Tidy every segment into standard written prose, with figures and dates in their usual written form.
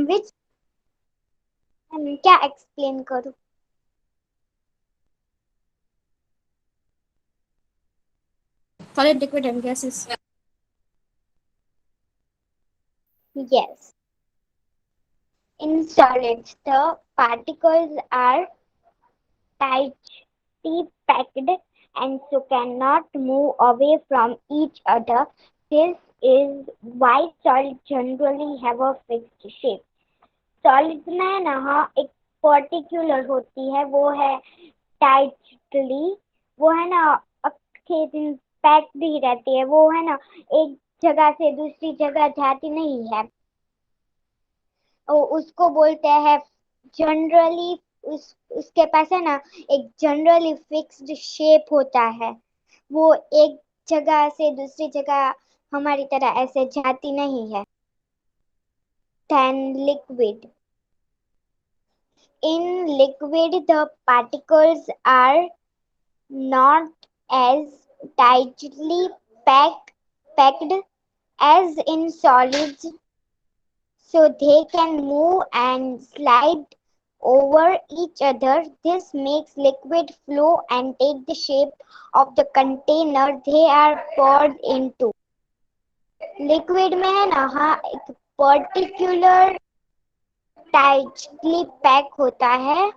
which क्या explain करूँ? Solid, liquid, and gases. Yes. In solids, the particles are tightly packed and so cannot move away from each other. This is why solids generally have a fixed shape. Solids में है ना, हाँ, एक particular होती है, वो है tightly, वो है ना अच्छे दिन पैक्ड ही रहती है, वो है ना एक जगह से दूसरी जगह जाती नहीं है, उसको बोलते हैं जनरली, उसके पास है ना एक जनरली फिक्स्ड शेप होता है, वो एक जगह से दूसरी जगह हमारी तरह ऐसे जाती नहीं है. Then liquid. In liquid, the particles are not as tightly packed as in solids, so they can move and slide over each other. This makes liquid flow and take the shape of the container they are poured into. Liquid में है ना, हाँ, एक particular tightly pack होता है,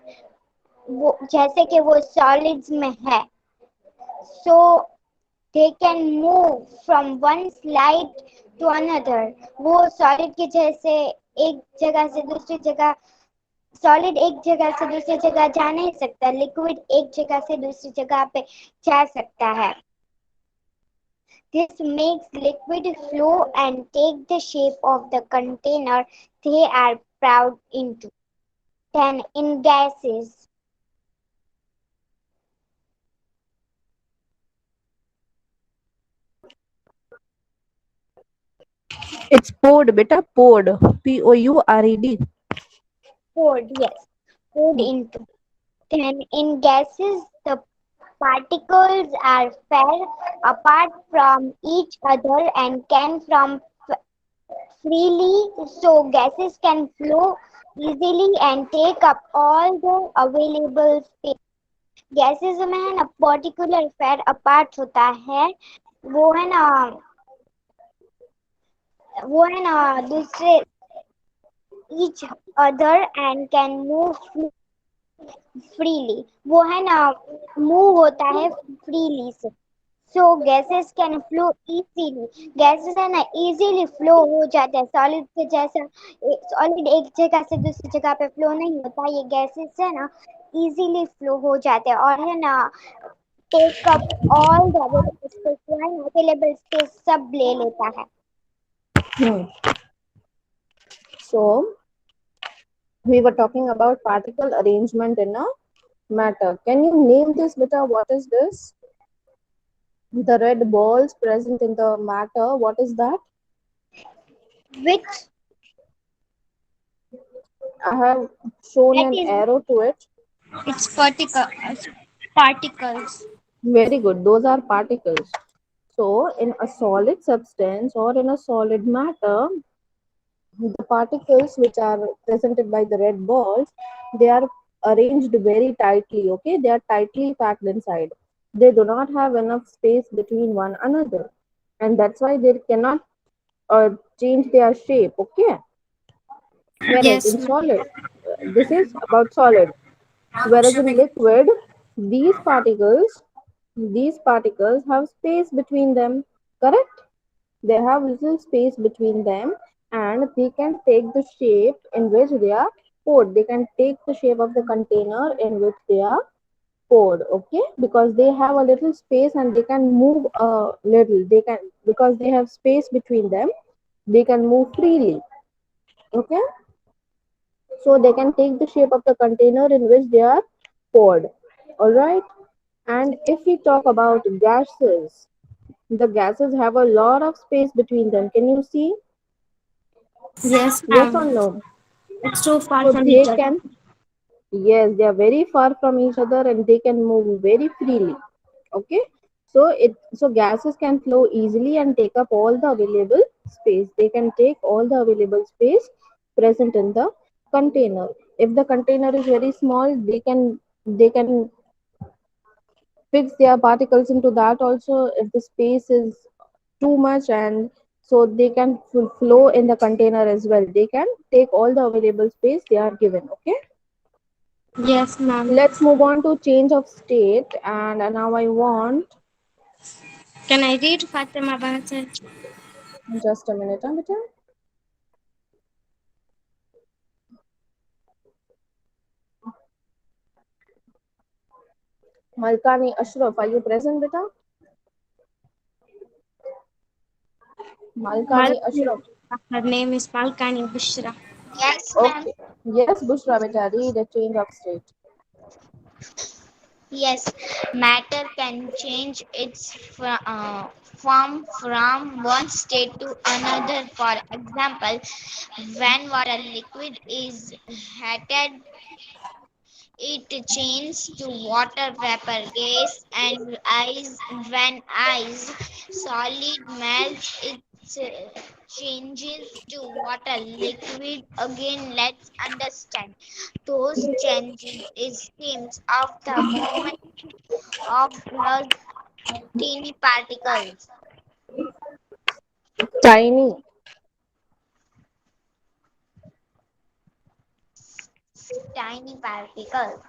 वो जैसे कि वो सॉलिड्स में है, so they can move from one slide to another. वो सॉलिड के जैसे एक जगह से दूसरी जगह, सॉलिड एक जगह से दूसरी जगह जा नहीं सकता, लिक्विड एक जगह से दूसरी जगह पे जा सकता है. This makes liquid flow and take the shape of the container they are poured into. Then in gases. It's poured, beta, poured. Poured. Poured, yes, poured into. Then in gases, the particles are far apart from each other and can form freely, so gases can flow easily and take up all the available space. Gases में है ना particular fair apart होता है, वो है ना वो है ना दूसरे each other and can move freely, वो है ना मूव होता है फ्रीली से. So gases can flow easily, gases है ना इजीली फ्लो हो जाते हैं, सॉलिड के जैसा सॉलिड एक जगह से दूसरी जगह पे फ्लो नहीं होता, ये गैसेस है ना इजीली फ्लो हो जाते हैं और है ना take up all the available space, available space सब ले लेता है. Hmm. So, we were talking about particle arrangement in a matter. Can you name this, beta? What is this? The red balls present in the matter, what is that? Which I have shown that an is arrow to it. It's particles. Very good. Those are particles. So, in a solid substance or in a solid matter, the particles which are presented by the red balls, they are arranged very tightly. Okay, they are tightly packed inside. They do not have enough space between one another, and that's why they cannot change their shape. Okay, whereas Yes, in ma'am. solid, this is about solid, whereas in liquid, these particles these particles have space between them. Correct, they have little space between them, and they can take the shape in which they are poured. They can take the shape of the container in which they are poured. Okay, because they have a little space and they can move a little. They can, because they have space between them, they can move freely. Okay, so they can take the shape of the container in which they are poured. All right, and if we talk about gases, the gases have a lot of space between them. Can you see? Yes, Yes or ma'am. no? It's too far So from they each other. can, yes, they are very far from each other and they can move very freely. Okay, so gases can flow easily and take up all the available space. They can take all the available space present in the container. If the container is very small, they can fix their particles into that also. If the space is too much, and so they can flow in the container as well, they can take all the available space they are given. Okay, Yes, ma'am. let's move on to change of state. And now I want, Can I read Fatima Bahajat? just a minute, beta. Malkani Ashraf, are you present, beta? Malkani Ashraf. Her name is Malkani Bushra. Yes, ma'am. Okay, yes, Bushra, beta, read a change of state. Yes, matter can change its form from one state to another. For example, when water liquid is heated, it changes to water vapor gas, and ice when ice solid melts, it changes to water liquid again. Let's understand those changes is schemes of the movement of the teeny particles. Tiny. Tiny particles.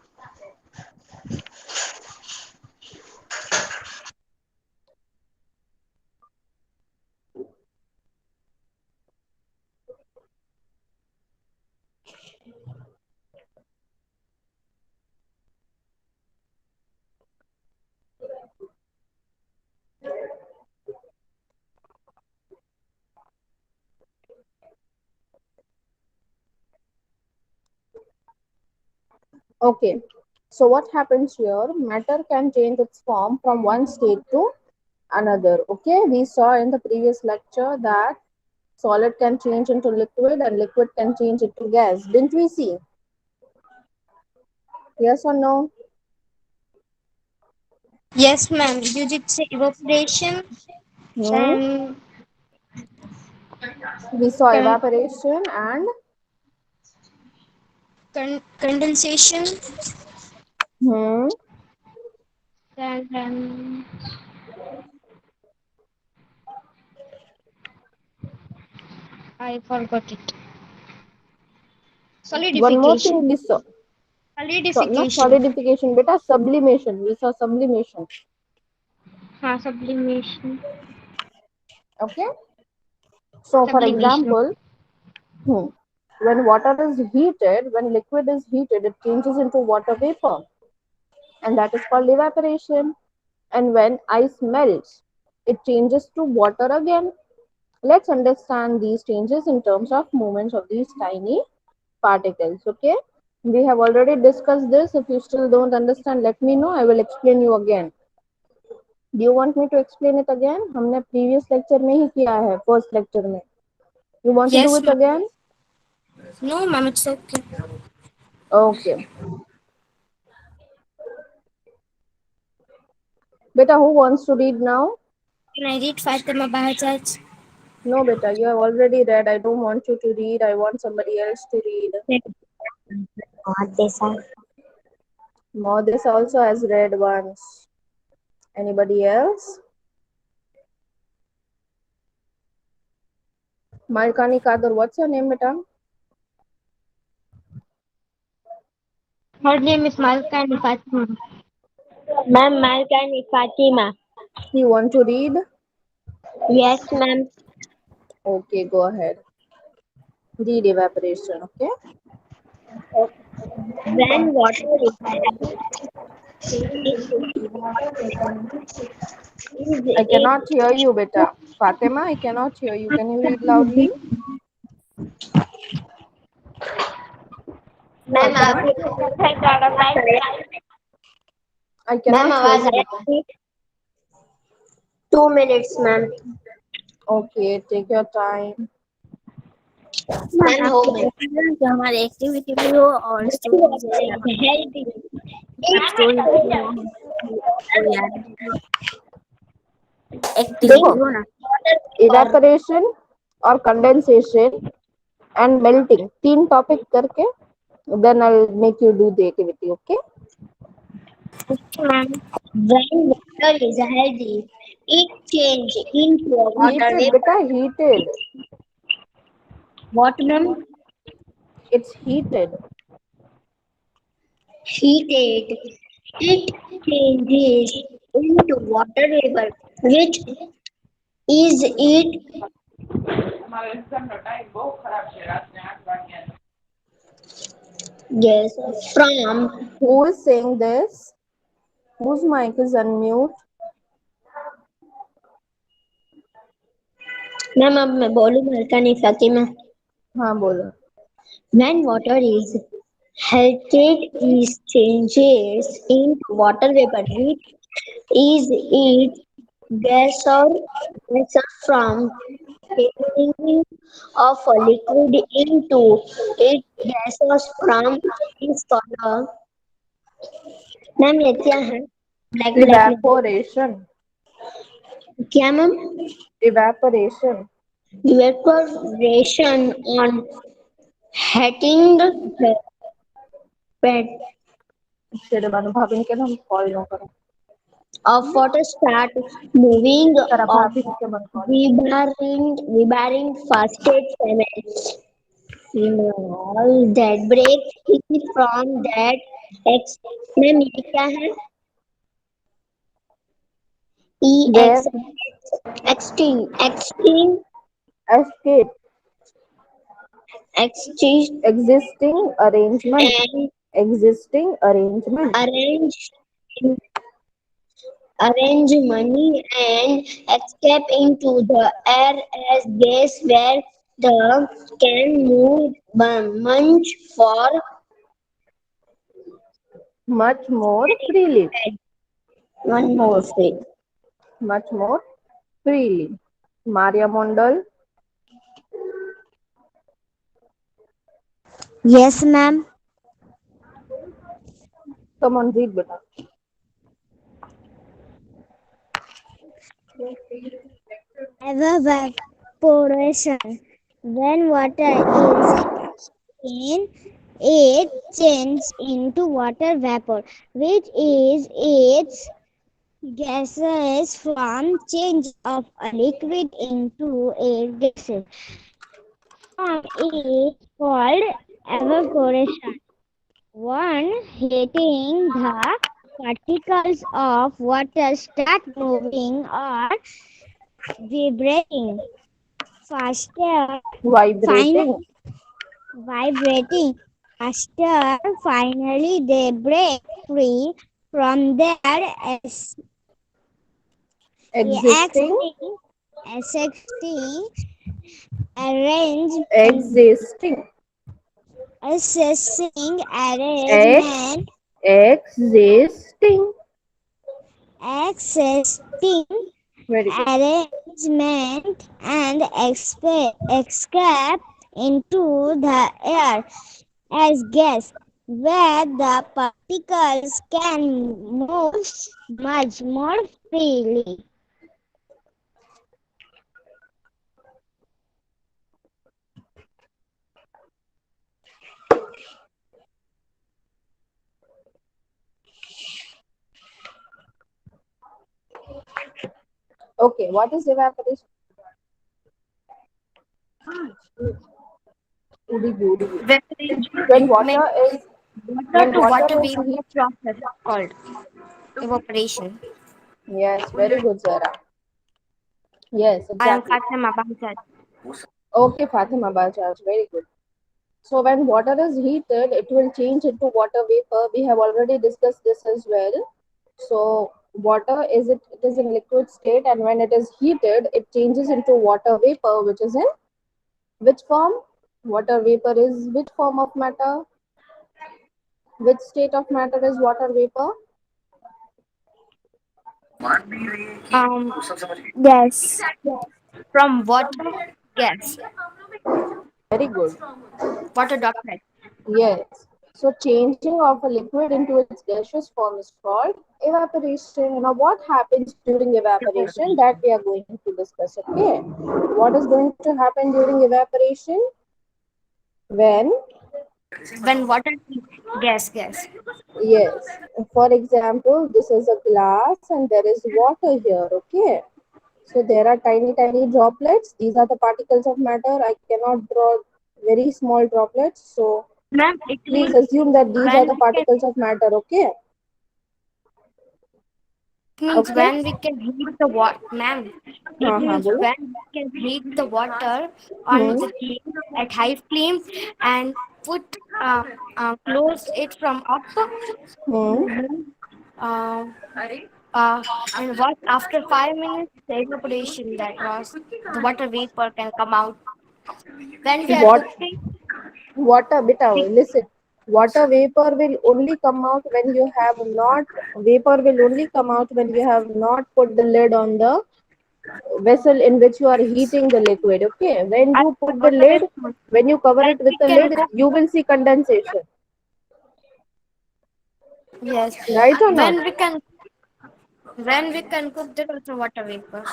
Okay, so what happens here? Matter can change its form from one state to another. Okay, we saw in the previous lecture that solid can change into liquid and liquid can change into gas. Didn't we see? Yes or no? Yes, ma'am. You did say evaporation, Hmm? then We saw con- evaporation and condensation, hmm, then I forgot it. one more Solidification. thing we saw. So not Solidification. solidification, beta, sublimation. We saw sublimation. Sublimation. Okay. So for Sublimation. example, hmm, when water is heated, when liquid is heated, it changes into water vapor, and that is called evaporation. And when ice melts, it changes to water again. Let's understand these changes in terms of movements of these tiny particles. Okay, we have already discussed this. If you still don't understand, let me know, I will explain you again. Do you want me to explain it again? हमने previous lecture में ही किया है, first lecture में. You want to do Yes, it ma'am. again? No, ma'am, it's okay. Okay. Beta, who wants to read now? Can I read Fatima Bahajat? No, beta, you have already read. I don't want you to read. I want somebody else to read. Modis also has read once. Anybody else? Malkani Kadur, what's your name, beta? Her name is Malkani Fatima. Ma'am, Malkani Fatima. You want to read? Yes, ma'am. Okay, go ahead. Read evaporation, okay? When water evaporates, I it cannot hear you, beta. Fatima, I cannot hear you. Can you read loudly? No, I ma'am cannot. आपके है ज़्यादा time I ma'am cannot hear आवाज you, uh beta. रही है 2 minutes ma'am Okay, take your time. Ma'am ma'am हो आपको गए पता है जो हमारी एक्टिविटी भी हो और स्टोरी जैसे आप स्टोरी आपको याद एक्टिविटी देखो, हो ना evaporation or condensation and melting. तीन topic करके then I'll make you do the activity. Okay? Ma'am, when water is healthy, it changes into a water Heated, vapor. beta, heated. What, ma'am? It's heated. Heated. It changes into water vapor, which is it. Yes, from. Who is saying this? Whose mic is unmute? Ma'am अब मैं बोलूँ हल्का नहीं सकती मैं. हाँ बोलो. When water is heated, it changes into water vapor, which is it gas or gases from changing of a liquid into it gases from its color. Ma'am ये क्या है? ब्लैक ब्लैक में Evaporation. क्या ma'am? Evaporation. Evaporation on heating the bed तेरे बानु भाभी के हम call न करो. of water start moving तेरा of भाभी के मन call. rebarring fasted cements. Phenol that breaks heat from that ex ma'am ये क्या है? E Where? X extinct Escape. extinct Existing arrangement. and Existing arrangement. arrange money and escape into the air as gas where the can move much for Much more freely. one more thing. Much more freely. Maria Mondal. Yes, ma'am. Come on, read beta. Evaporation. When water is in, it changes into water vapor, which is its gases from change of a liquid into a gases. Form is called evaporation. One heating, the particles of water start moving or vibrating faster, Vibrating. vibrating faster. Finally, they break free from their Existing. existing arrangement. Existing. Assessing arrangement. Existing. Accessing Very good. arrangement and escape into the air as gas, where the particles can move much more freely. Okay, what is evaporation? When water is when water is heat. process called evaporation. Yes, very good, Zara. Yes, I am exactly. Fatima Bamsad. Okay, Fatima Bajaj, very good. So when water is heated, it will change into water vapor. We have already discussed this as well. So water it is in liquid state, and when it is heated, it changes into water vapor, which is in which form? Water vapor is which form of matter? Which state of matter is water vapor? Um, gas. From water, gas. Very good. Water droplet. Yes. So changing of a liquid into its gaseous form is called evaporation. Now what happens during evaporation that we are going to discuss. Okay. What is going to happen during evaporation? When, When water, gas. yes, for example, this is a glass and there is water here, okay? So there are tiny, tiny droplets. These are the particles of matter. I cannot draw very small droplets. So Ma'am, it please means assume that these are when the we can particles of matter, okay? Okay? when we can heat the water, ma'am. It हाँ हाँ means बोलो. when we can heat the water on Hmm. the flame at high flame and put close it from up. Hmm. Uh, uh, and what after 5 minutes, the evaporation that was the water vapor can come out. When we are What cooking, water, beta, we, listen. Water vapor will only come out when you have not, vapor will only come out when you have not put the lid on the vessel in which you are heating the liquid, okay? When I you put the water lid, vapor. when you cover When it with we the can lid, cook, you will see condensation, yes. right or not? When we can cook, that also water vapor.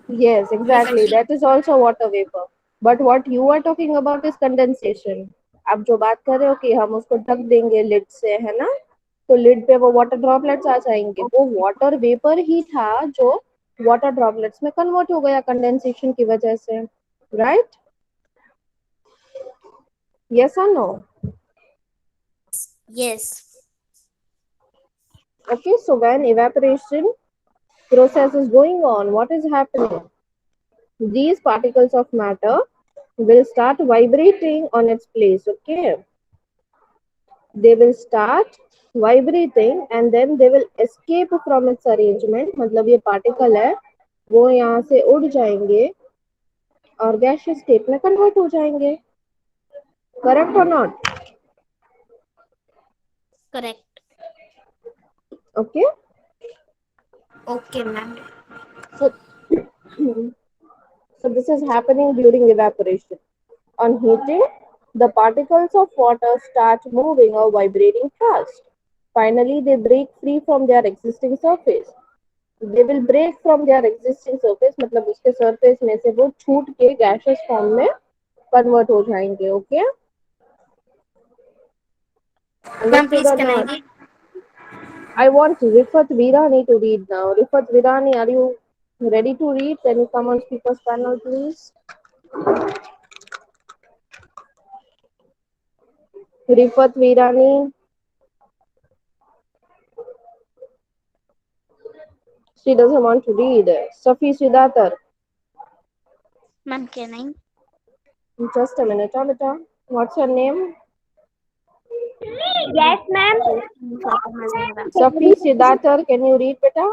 Yes, We can exactly. heat. That is also water vapor. But what you are talking about is condensation. आप जो बात कर रहे हो कि हम उसको ढक देंगे लिड से, है ना? तो लिड पे वो वाटर ड्रॉपलेट्स आ जाएंगे. वो वाटर वेपर ही था जो वाटर ड्रॉपलेट्स में कन्वर्ट हो गया कंडेंसेशन की वजह से, राइट? यस और no? Yes. Okay, so when evaporation process is going on, what is happening? These particles of matter will start vibrating on its place, okay? They will start vibrating and then they will escape from its arrangement. मतलब ये particle है वो यहाँ से उड़ जाएंगे और gaseous state में convert हो जाएंगे. Correct or not? Correct. Okay. Okay, ma'am. So, so this is happening during evaporation. On heating, the particles of water start moving or vibrating fast. Finally, they break free from their existing surface. They will break from their existing surface, मतलब उसके surface में से वो छूट के gaseous form में convert हो जाएंगे. Okay? Ma'am, Understood please or can I not? read? I want Rifat Virani to read now. Rifat Virani, are you ready to read? Can you come on speaker's panel, please? Rifat Virani, she doesn't want to read. Safi Siddharth, Ma'am, can I? just a minute, beta. What's your name? Yes, ma'am. Safi Siddharth, can you read, beta?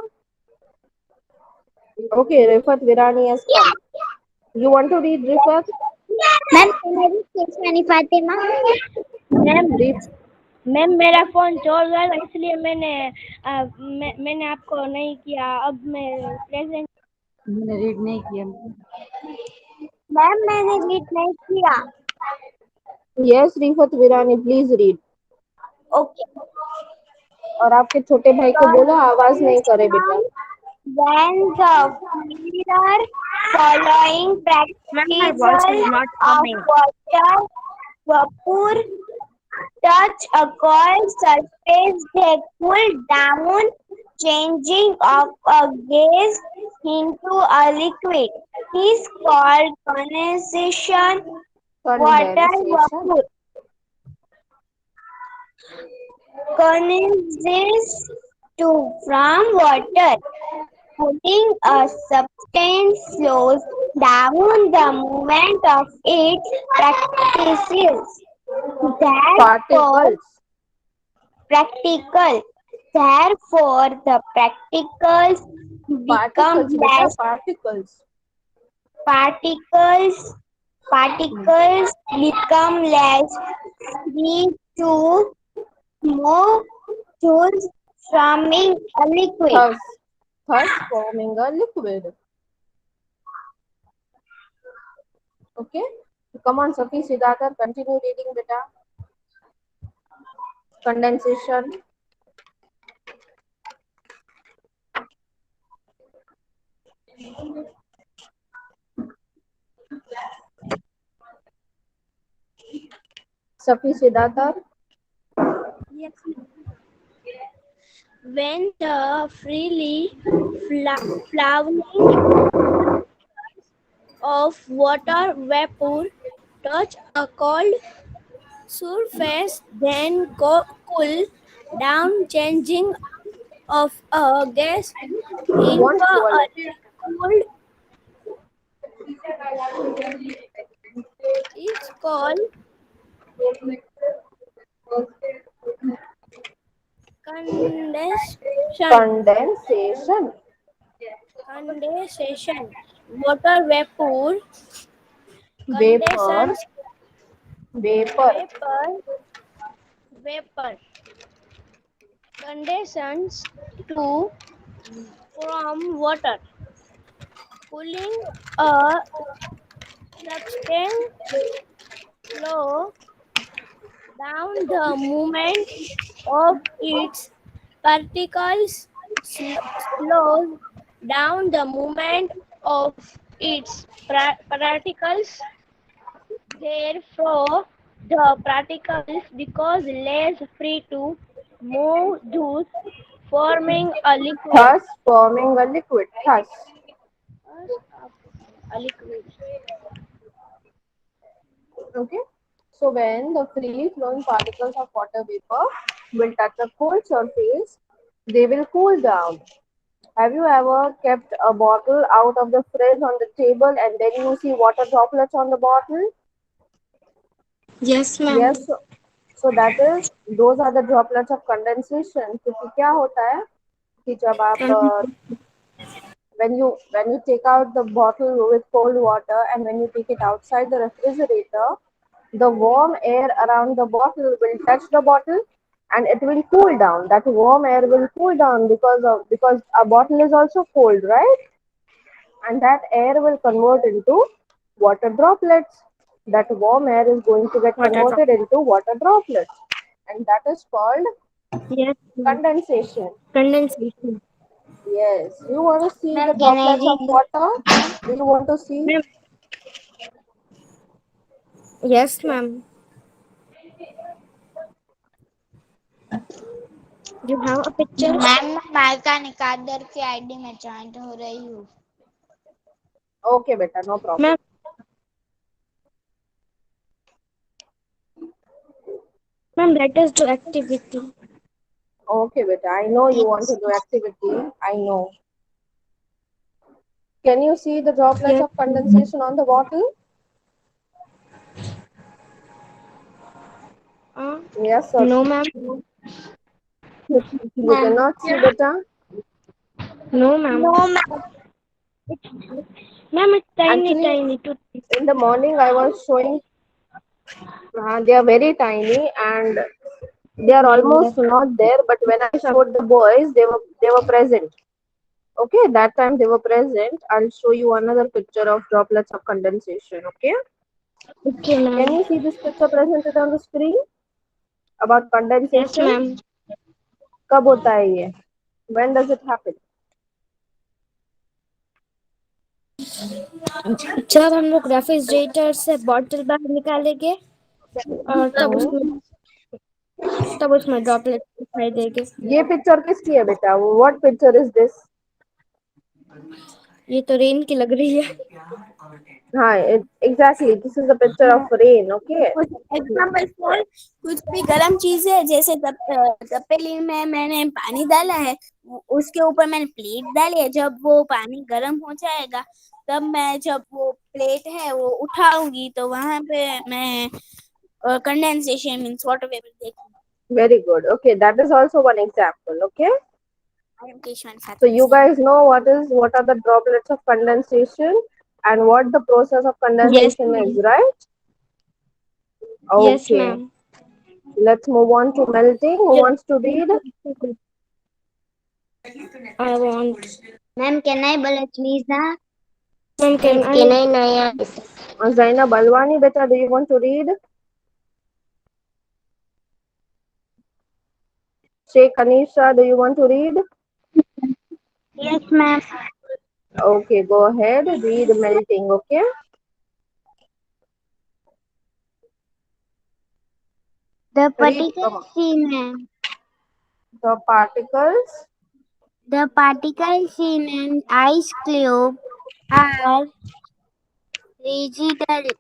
Okay, Rifat Virani has come. You want to read, Rifat? Ma'am, can I read Keshwani Fatima? Ma'am Rif- ma'am मेरा phone चोर गया था, इसलिए मैंने आपको नहीं किया. अब मैं प्रेजेंट. मैम मैंने रीड नहीं किया. yes, Rifat Virani, please read. Okay. और आपके छोटे भाई को बोलो आवाज नहीं करे बेटा. When the feeder following Ma'am, my voice is particle not of coming. water vapor touch a coiled surface, they cool down, changing of a gas into a liquid. This is called condensation. Water Condensation. vapor condenses to from water. Cooling a substance slows down the movement of its particles. Therefore, Particles. practical. Therefore, the particles become Particles beta, less. particles. Particles particles become less free to move, thus forming a liquid. Thus forming a liquid. Okay. Come on, Safi Siddharth, continue reading beta. Condensation. Safi Siddhartha. Yes. When the freely flowing of water vapor touch a cold surface, then cool down, changing of a gas You into want a wallet? liquid is called condensation. Condensation. Condensation. Water vapor Vapor. condensations Vapor. vapor condensations to from water, cooling a substance slow down the movement of its particles, slows down the movement of its particles. Therefore, the particles because less free to move, thus forming a liquid. Thus forming a liquid. Thus. A liquid. Okay. So when the freely flowing particles of water vapor will touch a cold surface, they will cool down. Have you ever kept a bottle out of the fridge on the table and then you see water droplets on the bottle? Yes, ma'am. Yes. So that is those are the droplets of condensation. क्योंकि क्या होता है कि जब आप when you take out the bottle with cold water and when you take it outside the refrigerator, the warm air around the bottle will touch the bottle and it will cool down. That warm air will cool down because a bottle is also cold, right? And that air will convert into water droplets. That warm air is going to get Water drop. converted into water droplets, and that is called Yes, ma'am. condensation. Condensation. Yes, you want to see the Ma'am, can I droplets of read? water? Do you want to see? Ma'am. Yes, ma'am. You have a picture? Ma'am मैं मालका निकादर की ID में join हो रही हूँ. Okay, beta, no problem. Ma'am. Ma'am, let us do activity. Okay, beta, I know you want to do activity. I know. Can you see the droplets Yes. of condensation on the bottle? Yes, sir. No, ma'am. You cannot see, beta. No, ma'am. No, ma'am. Ma'am, it's tiny, Actually, tiny. Too. in the morning I was showing they are very tiny and they are Ma'am, almost not there. But when I showed the boys, they were present. Okay, that time they were present. I'll show you another picture of droplets of condensation. Okay, Okay, ma'am. can you see this picture presented on the screen about Yes, condensation? ma'am. कब होता है ये? When does it happen? जब हम लोग refrigerator से bottle बाहर निकालेंगे और तब उसमें ड्रॉपलेट दिखाई देंगे. ये पिक्चर किसकी है बेटा? What picture is this? ये तो रेन की लग रही है. हाँ, exactly. This is a picture of rain. Okay. Example for कुछ भी गर्म चीज है, जैसे तपेली में मैंने पानी डाला है, उसके ऊपर मैंने प्लेट डाली है. जब वो पानी गर्म हो जाएगा, तब मैं जब वो प्लेट है वो उठाऊंगी, तो वहां पे मैं कंडेंसेशन मींस वाटर वेपर देखूंगी. Very good. Okay, that is also one example. Okay. I am Keshwan So Fatima. you guys know what are the droplets of condensation and what the process of Yes, condensation ma'am. is, right? Yes, Okay. ma'am. Let's move on to melting. Who wants to read? I want. Ma'am, can I Balachmisa? Ma'am, can I? Naya? Zaina Balwani, beta, do you want to read? Sheikh Anisha, do you want to read? Yes, ma'am. Okay, go ahead. Read melting, okay? The Read, particles in the particles the particles in an ice cube are rigidly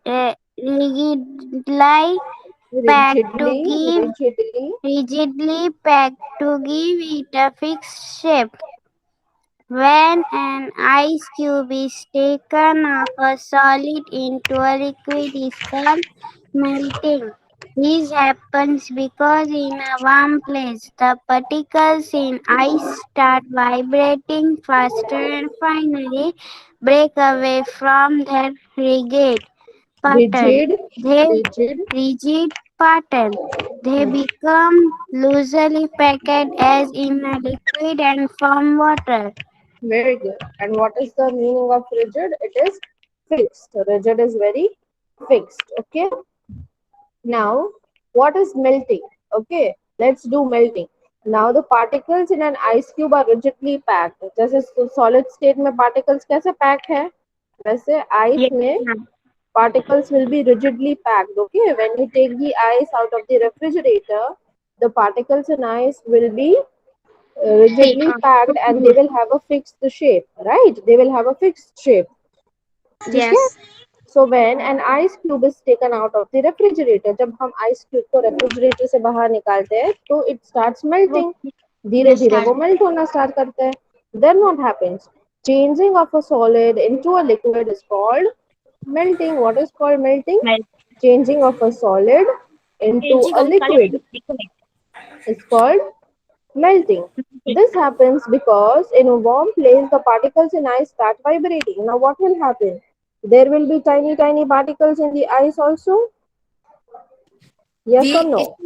packed to rigidly, give rigidly, rigidly packed to give it a fixed shape. When an ice cube is taken off a solid into a liquid is called melting. This happens because in a warm place the particles in ice start vibrating faster and finally break away from their pattern. rigid, They rigid. rigid pattern. They become loosely packed as in a liquid and form water. Very good. And what is the meaning of rigid? It is fixed. Rigid is very fixed. Okay. Now, what is melting? Okay, let's do melting. Now, the particles in an ice cube are rigidly packed. जैसे solid state में particles कैसे packed है? वैसे ice Yes, में ma'am. particles will be rigidly packed. Okay, when you take the ice out of the refrigerator, the particles in ice will be Take rigidly off. packed and they will have a fixed shape, right? They will have a fixed shape. ठीक है? Yes. So when an ice cube is taken out of the refrigerator, जब हम ice cube को refrigerator से बाहर निकालते हैं, तो it starts वो melting. धीरे धीरे वो melt होना start करता है. Then what happens? Changing of a solid into a liquid is called melting. What is called melting? melt. Changing of a solid into Changing a of color liquid into liquid. is called melting. This happens because in a warm place the particles in ice start vibrating. Now what will happen? There will be tiny tiny particles in the ice also. Yes or We no?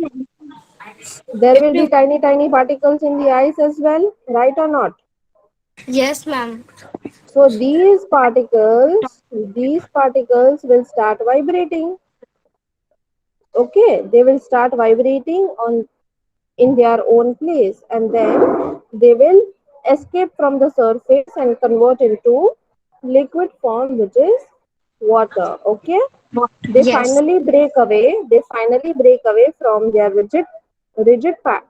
There if will be we tiny tiny particles in the ice as well, right or not? yes, ma'am. So these particles will start vibrating. Okay, they will start vibrating on in their own place and then they will escape from the surface and convert into liquid form, which is water. Okay, Yes, they finally break away from their rigid pa-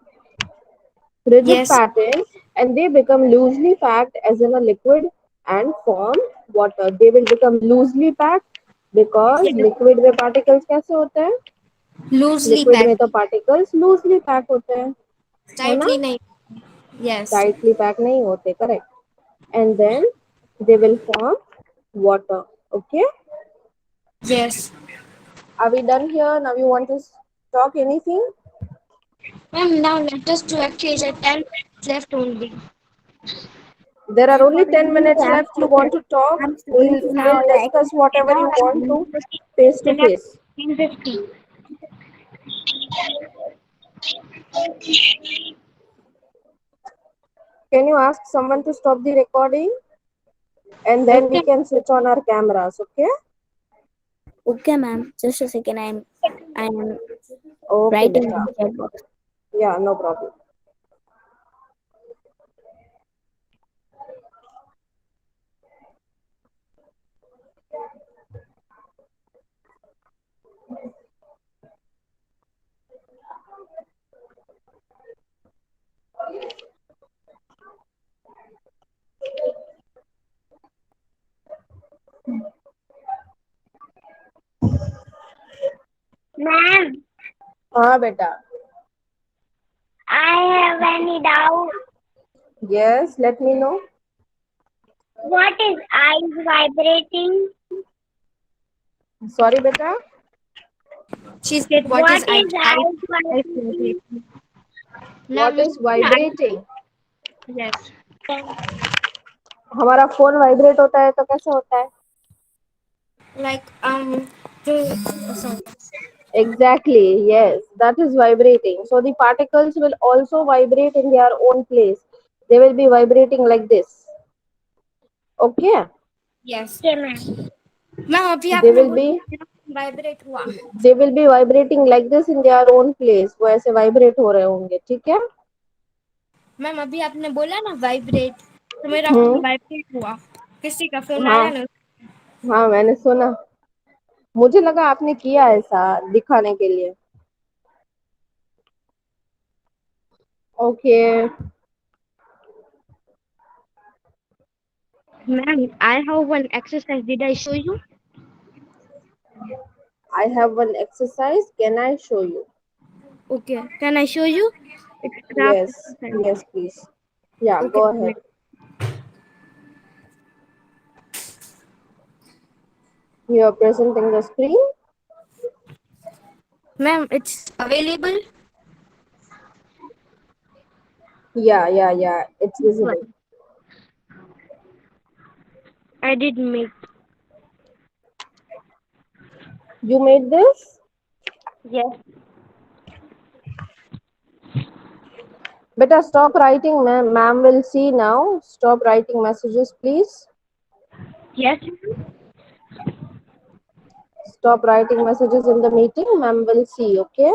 rigid yes, patterns and they become loosely packed as in a liquid and form water. They will become loosely packed because yes. liquid में particles कैसे होते हैं? Loosely liquid में packed, तो particles loosely packed होते हैं, है ना? tightly नहीं. Yes, Tightly packed नहीं होते, correct? And then they will form water. Okay, yes. are we done here? Now you want to talk anything? Ma'am, now let us do actually the 10 minutes left only. There are only 10 According minutes to left. You want to talk? I'm We'll, supposed to now we'll like discuss whatever Now you I want to face to face. 10:50. Can you ask someone to stop the recording? And then we Okay. can switch on our cameras, okay? okay, ma'am. Just a second. I'm Okay, writing in beta. the chat box. Yeah, no problem. Ma'am, हाँ बेटा. I have any doubt. Yes, let me know. What is ice vibrating? Sorry beta. She said, "What What is is ice I vibrating? Now, What is vibrating? yes, हमारा phone vibrate होता है तो कैसे होता है? like the sorry. Exactly, yes, that is vibrating. So the particles will also vibrate in their own place. They will be vibrating like this. Okay, Yes. Okay, ma'am. Ma'am अभी they आपने will बोला be vibrate हुआ. they will be vibrating like this in their own place. वो ऐसे vibrate हो रहे होंगे, ठीक है? मैम अभी आपने बोला ना वाइब्रेट, तो मेरा फोन हम्म, वाइब्रेट हुआ. किसी का फोन हाँ आया ना. हाँ मैंने सुना. मुझे लगा आपने किया ऐसा दिखाने के लिए. Okay. Ma'am, I have one exercise. Did I show you? I have one exercise. Can I show you? Okay. Can I show you? It's craft Yes. exercise. Yes, please. Yeah, Okay. go ahead. You are presenting the screen. Ma'am, it's available. Yeah. It's This visible. one. I did make. You made this? Yes. Better stop writing, ma'am. Ma'am will see now. Stop writing messages, please. Yes. Stop writing messages in the meeting. Ma'am will see, okay?